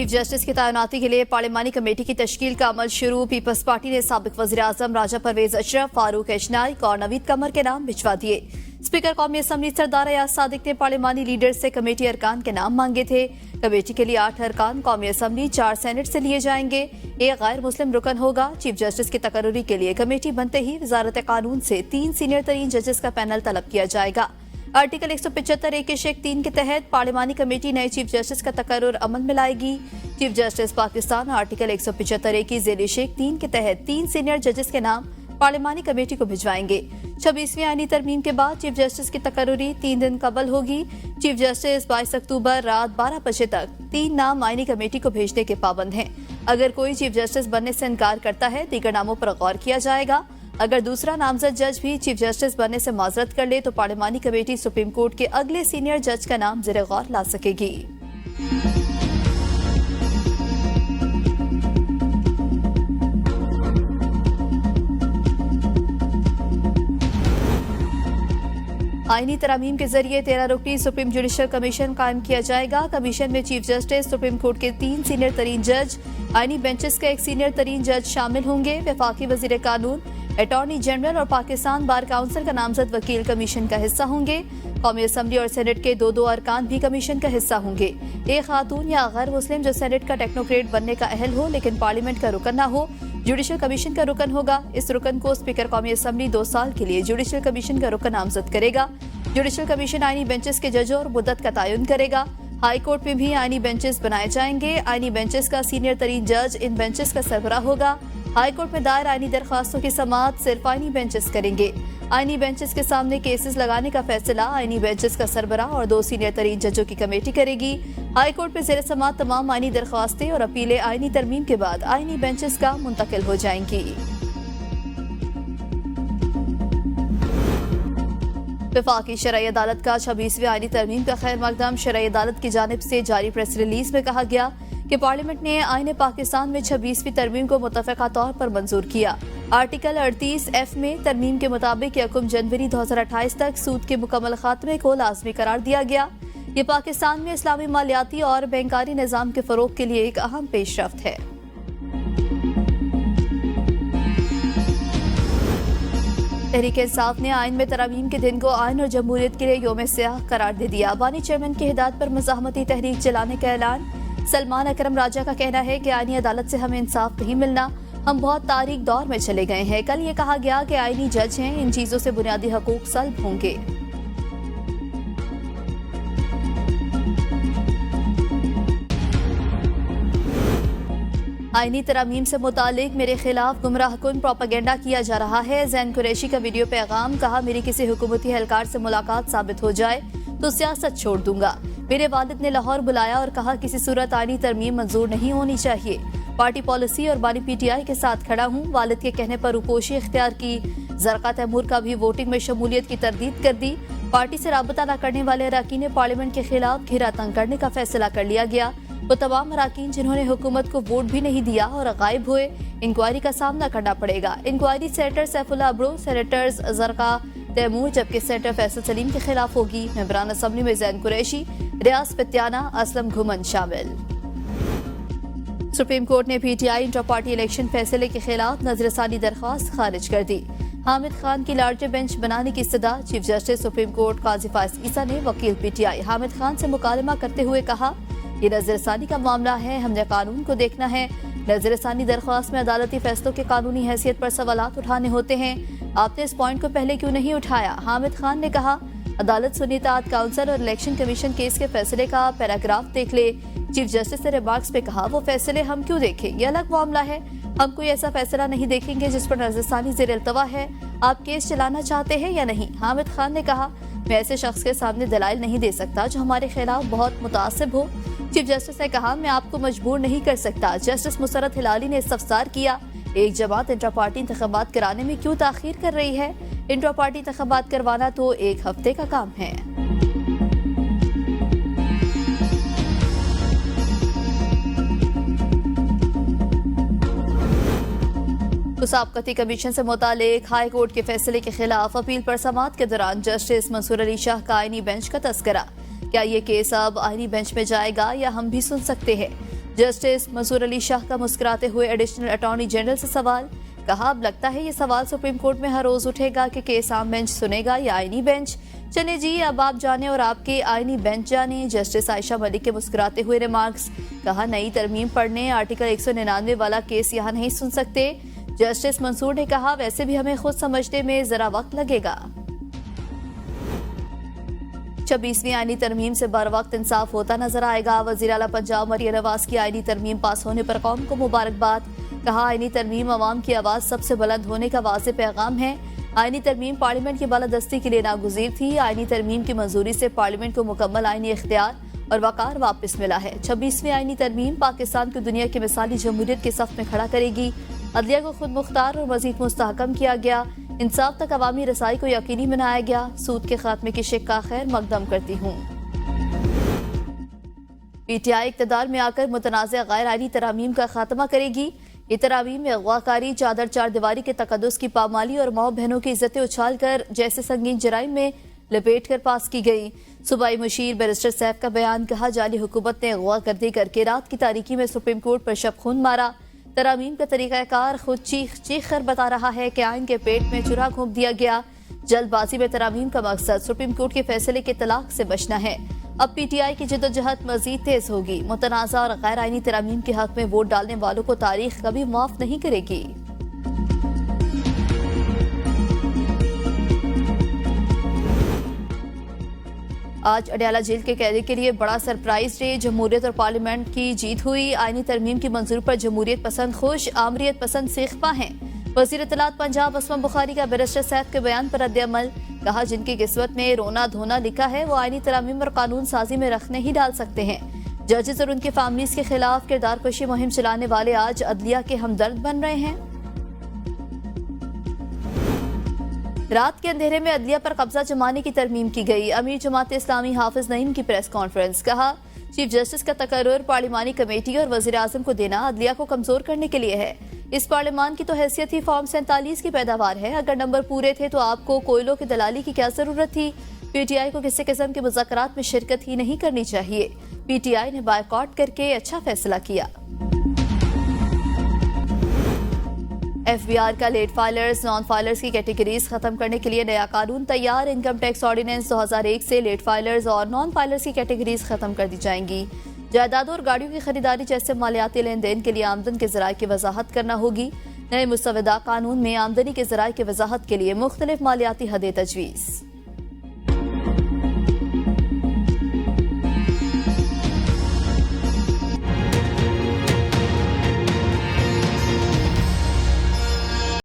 Chief justice की तैनाती के लिए पार्लिमानी कमेटी की तश्कील का अमल शुरू। पीपल्स पार्टी ने साबिक वज़ीर आज़म राजा परवेज अशरफ, फारूक एशनाइक और नवीद कमर के नाम भिजवा दिए। स्पीकर कौमी असम्बली सरदार अयाज सादिक ने पार्लिमानी लीडर से कमेटी अरकान के नाम मांगे थे। कमेटी के लिए 8 अरकान कौमी असम्बली, 4 सेनेट से लिए जाएंगे, एक गैर मुस्लिम रुकन होगा। चीफ जस्टिस की तकर्रुरी के लिए कमेटी बनते ही वजारत कानून से 3 सीनियर तरीन जजेस का पैनल तलब किया जाएगा। आर्टिकल 175 के शेख 3 के तहत पार्लिमानी कमेटी नए चीफ जस्टिस का तकर्रुर अमल में लाएगी। चीफ जस्टिस पाकिस्तान आर्टिकल 175 की ज़ेरे शेख 3 के तहत 3 सीनियर जजेस के नाम पार्लिमानी कमेटी को भिजवाएंगे। 26वीं आईनी तरमीम के बाद चीफ जस्टिस की तकर्रुरी 3 दिन कबल होगी। चीफ जस्टिस 22 अक्टूबर रात 12 बजे तक 3 नाम आईनी कमेटी को भेजने के पाबंद हैं। अगर कोई चीफ जस्टिस बनने से इनकार करता है, दीगर नामों पर गौर किया जाएगा। अगर दूसरा नामजद जज भी चीफ जस्टिस बनने से माजरत कर ले तो पार्लिमानी कमेटी सुप्रीम कोर्ट के अगले सीनियर जज का नाम ज़ेरे गौर ला सकेगी। आईनी तरामीम के जरिए 13 रुकनी सुप्रीम जुडिशल कमीशन कायम किया जाएगा। कमीशन में चीफ जस्टिस, सुप्रीम कोर्ट के 3 सीनियर तरीन जज, आईनी बेंचेस का 1 सीनियर तरीन जज शामिल होंगे। वफाकी वजीर कानून, अटॉर्नी जनरल और पाकिस्तान बार काउंसिल का नामजद वकील कमीशन का हिस्सा होंगे। कौमी असम्बली और सेनेट के 2 अरकान भी कमीशन का हिस्सा होंगे। एक खातून या गैर मुस्लिम जो सेनेट का टेक्नोक्रेट बनने का अहल हो लेकिन पार्लियामेंट का रुकन न हो, जुडिशल कमीशन का रुकन होगा। इस रुकन को स्पीकर कौमी असम्बली 2 साल के लिए जुडिशल कमीशन का रुकन नामजद करेगा। जुडिशल कमीशन आईनी बेंचेस के जजों और मुद्दत का तयन करेगा। हाई कोर्ट में भी आईनी बेंचेस बनाए जाएंगे। आईनी बेंचेस का सीनियर तरीन जज इन बेंचेस का सरबराह होगा। हाई कोर्ट में दायर आईनी दरख्वास्तों की समाअत सिर्फ आईनी बेंचेस करेंगे। आईनी बेंचेस के सामने केसेस लगाने का फैसला आईनी बेंचेस का सरबराह और 2 सीनियर तरीन जजों की कमेटी करेगी। हाई कोर्ट में ज़ेरे समाअत तमाम आईनी दरख्वास्तें और अपीलें आईनी तरमीम के बाद आईनी बेंचेस का मुंतकिल हो जाएंगी। वफाकी शरई अदालत का 26वीं आईनी तरमीम का खैर मकदम। शरई अदालत की जानिब से जारी प्रेस रिलीज में कहा गया कि पार्लियामेंट ने आईन पाकिस्तान में 26वीं तरमीम को मुतफ़क़ा तौर पर मंजूर किया। आर्टिकल 38F में तरमीम के मुताबिक 1 जनवरी 2028 तक सूद के मुकम्मल खात्मे को लाजमी करार दिया गया। ये पाकिस्तान में इस्लामी मालियाती और बैंकारी निज़ाम के फ़रोग़ के लिए एक अहम पेशरफ्त है। तहरीक इंसाफ ने आइन में तरमीम के दिन को आइन और जमहूरियत के लिए योम सियाह करार दे दिया। बानी चेयरमैन की हिदायत पर मज़ाहमती तहरीक चलाने का ऐलान। सलमान अकरम राजा का कहना है कि आईनी अदालत से हमें इंसाफ नहीं मिलना, हम बहुत तारीख दौर में चले गए हैं। कल ये कहा गया कि आईनी जज हैं, इन चीजों से बुनियादी हकूक सल्ब होंगे। आईनी तरामीम से मुतालिक मेरे खिलाफ गुमराहकुन प्रोपेगेंडा किया जा रहा है। जैन कुरैशी का वीडियो पैगाम। कहा, मेरी किसी हुकूमती एहलकार से मुलाकात साबित हो जाए तो सियासत छोड़ दूंगा। मेरे वालिद ने लाहौर बुलाया और कहा किसी सूरत आईनी तरमीम मंजूर नहीं होनी चाहिए। पार्टी पॉलिसी और बानी PTI के साथ खड़ा हूँ। वालिद के कहने पर रुपोशी इख्तियार की। ज़रक़ा तैमूर का भी वोटिंग में शमूलियत की तरदीद कर दी। पार्टी से राबता न करने वाले अरकान पार्लियामेंट के खिलाफ घेरा तंग करने का फैसला कर लिया गया। वो तमाम अरकान जिन्होंने हुकूमत को वोट भी नहीं दिया और गायब हुए, इंक्वायरी का सामना करना पड़ेगा। Inquiry senator Saifullah Abro, senators Zarqa Taimur जबकि सेनेटर फैसल सलीम के खिलाफ होगी। मेंबरान असम्बली में जैन कुरैशी, रियाज पित्याना, असलम घुमन शामिल। सुप्रीम कोर्ट ने PTI इंटर पार्टी इलेक्शन फैसले के खिलाफ नजरसानी दरख्वास्त खारिज कर दी। हामिद खान की लार्जर बेंच बनाने की इस्तदा। चीफ जस्टिस सुप्रीम कोर्ट काजी फाइज ईसा ने वकील PTI हामिद खान से मुकालमा करते हुए कहा, ये नजरसानी का मामला है, हमने कानून को देखना है। नजरसानी दरख्वास्त में अदालती फैसलों की कानूनी हैसियत पर सवालात उठाने होते हैं। आपने इस पॉइंट को पहले क्यों नहीं उठाया? हामिद खान ने कहा, अदालत सुन्नीतात काउंसिल और इलेक्शन कमीशन केस के फैसले का पैराग्राफ देख ले। चीफ जस्टिस ने रिमार्क्स में कहा, वो फैसले हम क्यों देखें, ये अलग मामला है। हम कोई ऐसा फैसला नहीं देखेंगे जिस पर नजरसानी ज़ेर इल्तवा है। आप केस चलाना चाहते हैं या नहीं? हामिद खान ने कहा, मैं ऐसे शख्स के सामने दलाइल नहीं दे सकता जो हमारे खिलाफ बहुत मुतासिब हो। चीफ जस्टिस ने कहा, मैं आपको मजबूर नहीं कर सकता। जस्टिस मुसरत हिलाली ने इस्तफसार किया, एक जमात इंटर पार्टी इंतखाबात कराने में क्यों ताखीर कर रही है? इंटर पार्टी इंतखाबात करवाना तो 1 हफ्ते का काम है। मुसाबकती कमीशन से मुतालिक हाई कोर्ट के फैसले के खिलाफ अपील पर समाअत के दौरान जस्टिस मंसूर अली शाह का आईनी बेंच का तस्करा। क्या ये केस अब आईनी बेंच में जाएगा या हम भी सुन सकते हैं? जस्टिस मंसूर अली शाह का मुस्कुराते हुए एडिशनल अटॉर्नी जनरल से सवाल। कहा, अब लगता है ये सवाल सुप्रीम कोर्ट में हर रोज उठेगा कि केस आम बेंच सुनेगा या आईनी बेंच। चले जी, अब आप जाने और आपके आईनी बेंच जाने। जस्टिस आयशा मलिक के मुस्कुराते हुए रिमार्क्स। कहा, नई तरमीम पढ़ने आर्टिकल 199 वाला केस यहाँ नहीं सुन सकते। जस्टिस मंसूर ने कहा, वैसे भी हमें खुद समझने में जरा वक्त लगेगा। 26वीं आईनी तरमीम से बर वक्त इंसाफ होता नजर आएगा। वजीर आला पंजाब मरियम नवाज की आईनी तरमीम पास होने पर कौम को मुबारकबाद। कहा, आईनी तरमीम अवाम की आवाज सबसे बुलंद होने का वाज़ेह पैगाम है। आईनी तरमीम पार्लियामेंट की बालादस्ती के लिए नागुज़ीर थी। आईनी तरमीम की मंजूरी से पार्लियामेंट को मुकम्मल आईनी इख्तियार और वकार वापस मिला है। 26वीं आईनी तरमीम पाकिस्तान को दुनिया की मिसाली जमहूरियत के सफ में खड़ा करेगी। अदलिया को खुद मुख्तार और मजीद मुस्तहकम किया गया। इंसाफ तक अवामी रसाई को यकीनी बनाया गया। सूद के खात्मे की शिक्का खैर मकदम करती हूँ। पीटीआई इक़्तिदार में आकर मुतनाज़ गैर आईनी तरामीम का खात्मा करेगी। ये तरामीम में अगवाकारी, चादर चार दीवारी के तकद्दुस की पामाली और माँ बहनों की इज्जतें उछाल कर जैसे संगीन जराइम में लपेट कर पास की गई। सूबाई मुशीर बैरिस्टर सैफ का बयान। कहा, जाली हुकूमत ने अगवा गर्दी करके रात की तारीकी में सुप्रीम कोर्ट पर शब खून मारा। तरामीम का तरीकाकार खुद चीख कर बता रहा है कि आइन के पेट में चुरा घोंप दिया गया। जल्दबाजी में तरामीम का मकसद सुप्रीम कोर्ट के फैसले के तलाक से बचना है। अब पीटीआई की जद्दोजहद मजीद तेज होगी। मुतनाज़ा और गैर आईनी तरामीम के हक में वोट डालने वालों को तारीख कभी माफ नहीं करेगी। आज अडयाला जेल के कैदी के लिए बड़ा सरप्राइज डे। जमहूरियत और पार्लियामेंट की जीत हुई। आईनी तरमीम की मंजूरी पर जमहूरियत पसंद खुश, आमरीत पसंद सेख्पा हैं। वज़ीर इत्तलात पंजाब असमा बुखारी का बैरिस्टर सैफ के बयान पर रद्द-ए-अमल। कहा, जिनकी किस्मत में रोना धोना लिखा है वो आईनी तरामीम और कानून साजी में रखने ही डाल सकते हैं। जजेस और उनकी फैमिलीज के खिलाफ किरदार कशी मुहिम चलाने वाले आज अदलिया के हमदर्द बन रहे हैं। रात के अंधेरे में अदलिया पर कब्जा जमाने की तरमीम की गई। अमीर जमात इस्लामी हाफिज नईम की प्रेस कॉन्फ्रेंस। कहा, चीफ जस्टिस का तकर्रुर पार्लिमानी कमेटी और वजीर आजम को देना अदलिया को कमजोर करने के लिए है। इस पार्लिमान की तो हैसियत ही फॉर्म 47 की पैदावार है। अगर नंबर पूरे थे तो आपको कोयलों की दलाली की क्या जरूरत थी। पीटीआई को किसी किस्म के मुज़ाकरात में शिरकत ही नहीं करनी चाहिए। पीटीआई ने बायकॉट करके अच्छा फैसला किया। एफबीआर का लेट फाइलर्स, नॉन फाइलर्स की कैटेगरीज खत्म करने के लिए नया कानून तैयार। इनकम टैक्स ऑर्डिनेंस 2001 से लेट फाइलर्स और नॉन फाइलर्स की कैटेगरीज खत्म कर दी जाएंगी। जायदादों और गाड़ियों की खरीदारी जैसे मालियाती लेन देन के लिए आमदन के ज़राए की वजाहत करना होगी। नए मुसवदा कानून में आमदनी के ज़राए की वजाहत के लिए मुख्तलिफ मालियाती हदें तजवीज़।